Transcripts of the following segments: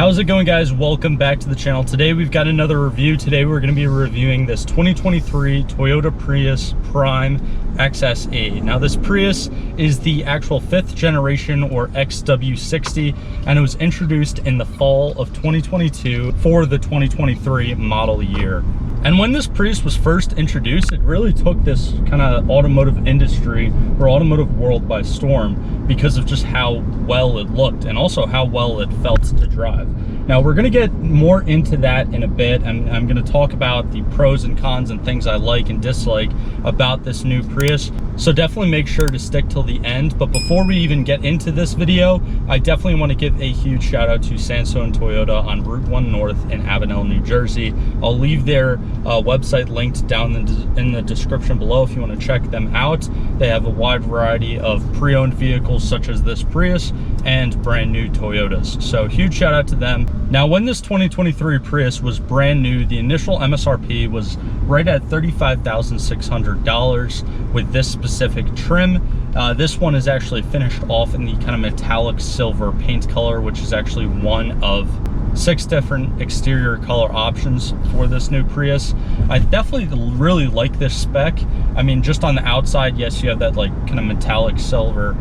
How's it going, guys? Welcome back to the channel. Today we've got another review. Today we're going to be reviewing this 2023 Toyota Prius Prime XSE. Now this Prius is the actual 5th generation, or XW60, and it was introduced in the fall of 2022 for the 2023 model year. And when this Prius was first introduced, it really took this kind of automotive industry or automotive world by storm because of just how well it looked and also how well it felt to drive. Now we're going to get more into that in a bit, and I'm going to talk about the pros and cons and things I like and dislike about this new Prius. So definitely make sure to stick till the end. But before we even get into this video, I definitely want to give a huge shout out to Sansone Toyota on Route 1 North in Avenel, New Jersey. I'll leave their website linked down in the description below if you want to check them out. They have a wide variety of pre-owned vehicles such as this Prius and brand new Toyotas. So huge shout out to them. Now when this 2023 Prius was brand new, the initial MSRP was right at $35,600 with this specific trim. This one is actually finished off in the kind of metallic silver paint color, which is actually one of 6 different exterior color options for this new Prius. I definitely really like this spec. I mean, just on the outside, yes, you have that like kind of metallic silver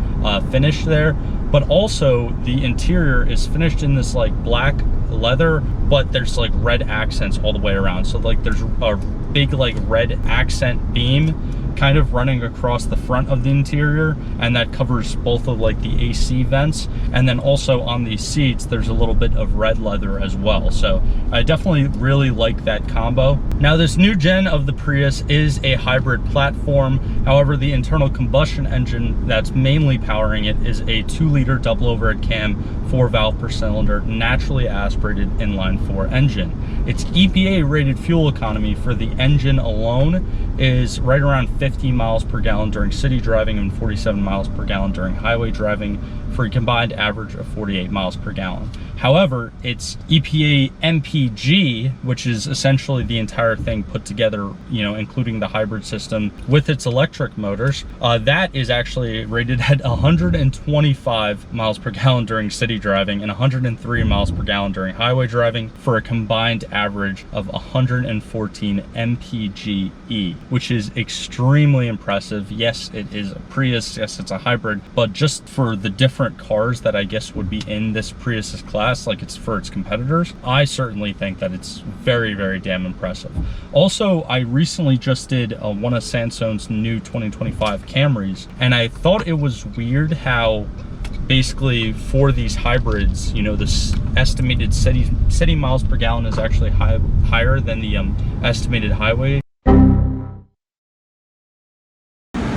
finish there, but also the interior is finished in this like black leather, but there's like red accents all the way around. So like there's a big like red accent beam kind of running across the front of the interior, and that covers both of like the AC vents, and then also on the seats there's a little bit of red leather as well. So I definitely really like that combo. Now this new gen of the Prius is a hybrid platform. However, the internal combustion engine that's mainly powering it is a 2-liter double overhead cam 4-valve per cylinder naturally aspirated inline-4 engine. Its EPA rated fuel economy for the engine alone is right around 50 miles per gallon during city driving and 47 miles per gallon during highway driving, for a combined average of 48 miles per gallon. However, its EPA MPG, which is essentially the entire thing put together, you know, including the hybrid system with its electric motors, that is actually rated at 125 miles per gallon during city driving and 103 miles per gallon during highway driving, for a combined average of 114 MPGE, which is extremely impressive. Yes, it is a Prius, yes, it's a hybrid, but just for the different cars that I guess would be in this Prius's class, like it's for its competitors, I certainly think that it's very, very damn impressive. Also, I recently just did one of Sansone's new 2025 Camrys, and I thought it was weird how basically for these hybrids, you know, this estimated city miles per gallon is actually higher than the estimated highway.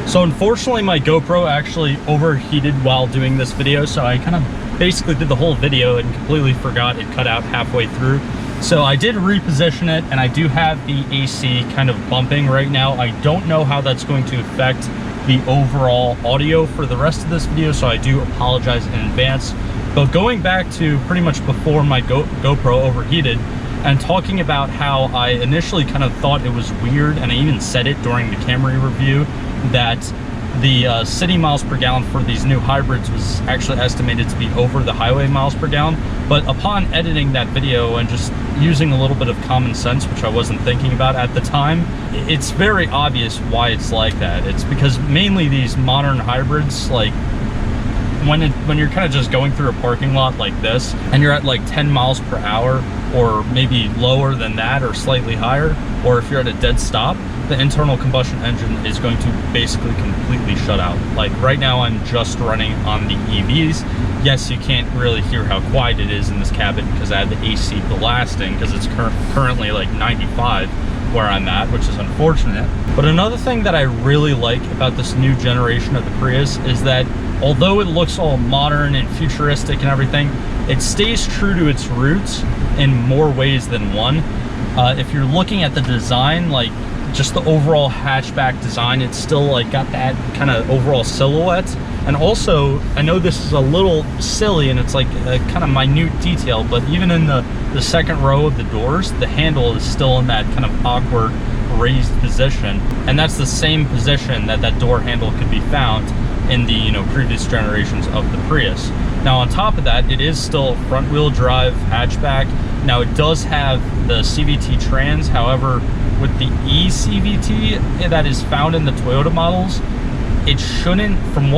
So unfortunately my GoPro actually overheated while doing this video, so I kind of basically did the whole video and completely forgot it cut out halfway through. So I did reposition it, and I do have the AC kind of bumping right now. I don't know how that's going to affect the overall audio for the rest of this video, so I do apologize in advance. But going back to pretty much before my GoPro overheated, and talking about how I initially kind of thought it was weird, and I even said it during the Camry review, that the city miles per gallon for these new hybrids was actually estimated to be over the highway miles per gallon. But upon editing that video and just using a little bit of common sense, which I wasn't thinking about at the time, it's very obvious why it's like that. It's because mainly these modern hybrids, like when you're kind of just going through a parking lot like this and you're at like 10 miles per hour, or maybe lower than that or slightly higher, or if you're at a dead stop, the internal combustion engine is going to basically completely shut out. Like right now I'm just running on the EVs. Yes, you can't really hear how quiet it is in this cabin because I have the AC blasting, because it's currently like 95 where I'm at, which is unfortunate. But another thing that I really like about this new generation of the Prius is that although it looks all modern and futuristic and everything, it stays true to its roots in more ways than one. If you're looking at the design, like just the overall hatchback design, it's still like got that kind of overall silhouette. And also, I know this is a little silly and it's like a kind of minute detail, but even in the second row of the doors, the handle is still in that kind of awkward raised position, and that's the same position that door handle could be found in the previous generations of the Prius. Now on top of that, it is still front wheel drive hatchback. Now it does have the CVT trans, however, with the eCVT that is found in the Toyota models, it shouldn't, from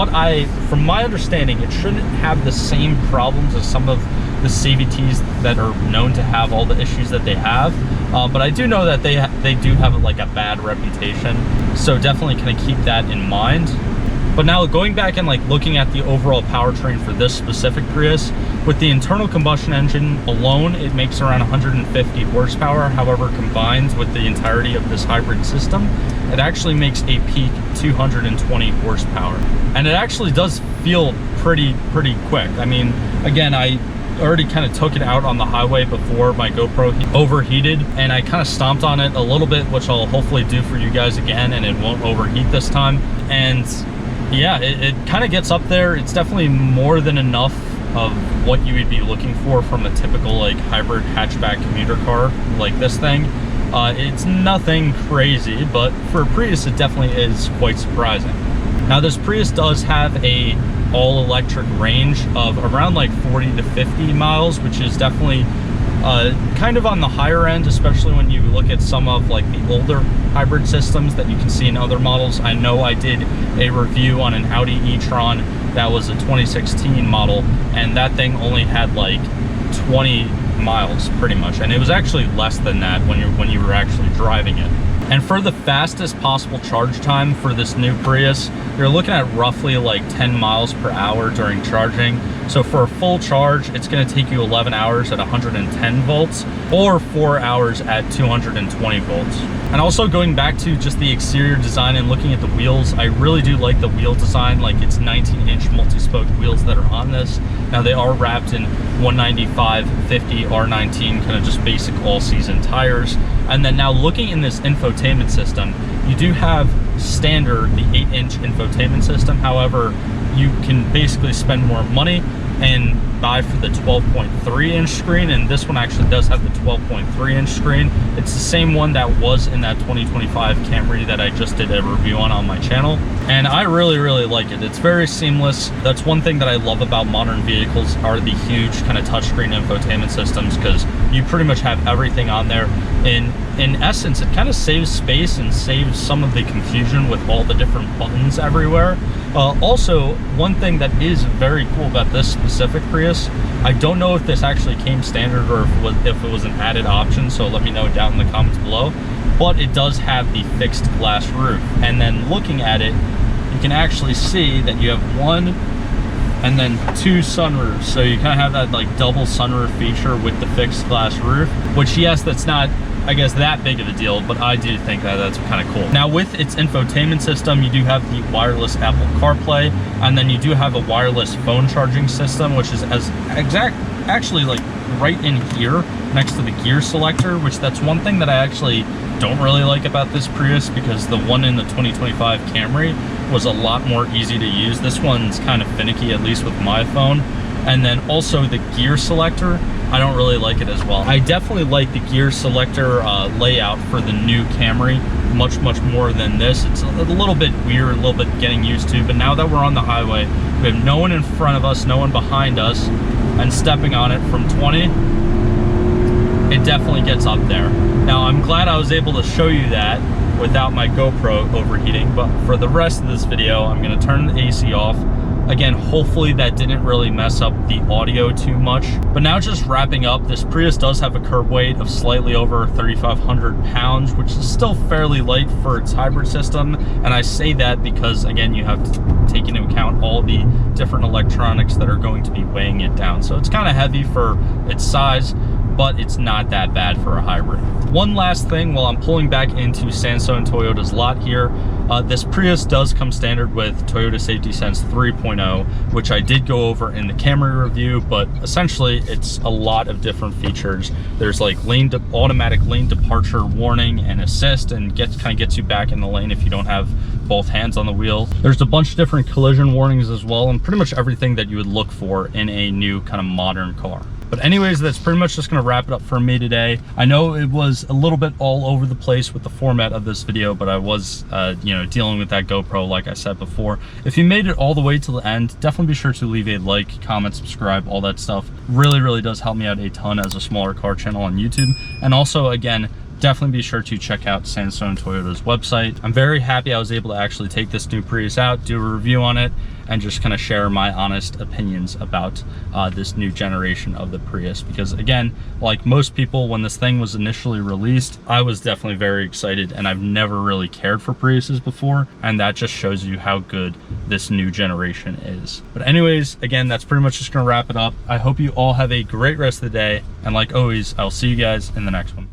my understanding, it shouldn't have the same problems as some of the CVTs that are known to have all the issues that they have. But I do know that they do have like a bad reputation, so definitely kind of keep that in mind. But now going back and like looking at the overall powertrain for this specific Prius, with the internal combustion engine alone, it makes around 150 horsepower. However, combined with the entirety of this hybrid system, it actually makes a peak 220 horsepower. And it actually does feel pretty quick. I mean, again, I already kind of took it out on the highway before my GoPro overheated, and I kind of stomped on it a little bit, which I'll hopefully do for you guys again, and it won't overheat this time. And yeah, it kind of gets up there. It's definitely more than enough of what you would be looking for from a typical like hybrid hatchback commuter car like this thing. It's nothing crazy, but for a Prius, it definitely is quite surprising. Now this Prius does have a all-electric range of around like 40 to 50 miles, which is definitely kind of on the higher end, especially when you look at some of like the older hybrid systems that you can see in other models. I know I did a review on an Audi e-tron that was a 2016 model, and that thing only had like 20 miles pretty much, and it was actually less than that when you were actually driving it. And for the fastest possible charge time for this new Prius, you're looking at roughly like 10 miles per hour during charging. So for a full charge, it's going to take you 11 hours at 110 volts or 4 hours at 220 volts. And also going back to just the exterior design and looking at the wheels, I really do like the wheel design. Like, it's 19-inch multi-spoke wheels that are on this. Now they are wrapped in 195/50 R19, kind of just basic all-season tires. And then now looking in this infotainment system, you do have standard, the 8-inch infotainment system. However, you can basically spend more money and buy for the 12.3-inch screen, and this one actually does have the 12.3-inch screen. It's the same one that was in that 2025 Camry that I just did a review on my channel, and I really like it. It's very seamless. That's one thing that I love about modern vehicles, are the huge kind of touchscreen infotainment systems, because you pretty much have everything on there. In essence, it kind of saves space and saves some of the confusion with all the different buttons everywhere. Also, one thing that is very cool about this specific Prius, I don't know if this actually came standard or if it was an added option, so let me know down in the comments below, but it does have the fixed glass roof. And then looking at it, you can actually see that you have one and then two sunroofs, so you kind of have that like double sunroof feature with the fixed glass roof, which, yes, that's not, I guess, that big of a deal, but I do think that that's kind of cool. Now with its infotainment system, you do have the wireless Apple CarPlay, and then you do have a wireless phone charging system, which is actually like right in here next to the gear selector, which that's one thing that I actually don't really like about this Prius, because the one in the 2025 Camry was a lot more easy to use. This one's kind of finicky, at least with my phone. And then also the gear selector, I don't really like it as well. I definitely like the gear selector layout for the new Camry much more than this. It's a little bit weird, a little bit getting used to, but now that we're on the highway, we have no one in front of us, no one behind us, and stepping on it from 20, it definitely gets up there. Now I'm glad I was able to show you that without my GoPro overheating, but for the rest of this video, I'm gonna turn the AC off. Again, hopefully that didn't really mess up the audio too much. But now just wrapping up, this Prius does have a curb weight of slightly over 3,500 pounds, which is still fairly light for its hybrid system. And I say that because, again, you have to take into account all the different electronics that are going to be weighing it down. So it's kind of heavy for its size, but it's not that bad for a hybrid. One last thing, while I'm pulling back into Sansone Toyota's lot here, this Prius does come standard with Toyota Safety Sense 3.0, which I did go over in the Camry review, but essentially it's a lot of different features. There's like automatic lane departure warning and assist, and kind of gets you back in the lane if you don't have both hands on the wheel. There's a bunch of different collision warnings as well, and pretty much everything that you would look for in a new kind of modern car. But anyways, that's pretty much just gonna wrap it up for me today. I know it was a little bit all over the place with the format of this video, but I was, you know, dealing with that GoPro, like I said before. If you made it all the way to the end, definitely be sure to leave a like, comment, subscribe, all that stuff. Really does help me out a ton as a smaller car channel on YouTube. And also, again, definitely be sure to check out Sandstone Toyota's website. I'm very happy I was able to actually take this new Prius out, do a review on it, and just kind of share my honest opinions about this new generation of the Prius. Because again, like most people, when this thing was initially released, I was definitely very excited, and I've never really cared for Priuses before, and that just shows you how good this new generation is. But anyways, again, that's pretty much just gonna wrap it up. I hope you all have a great rest of the day, and like always, I'll see you guys in the next one.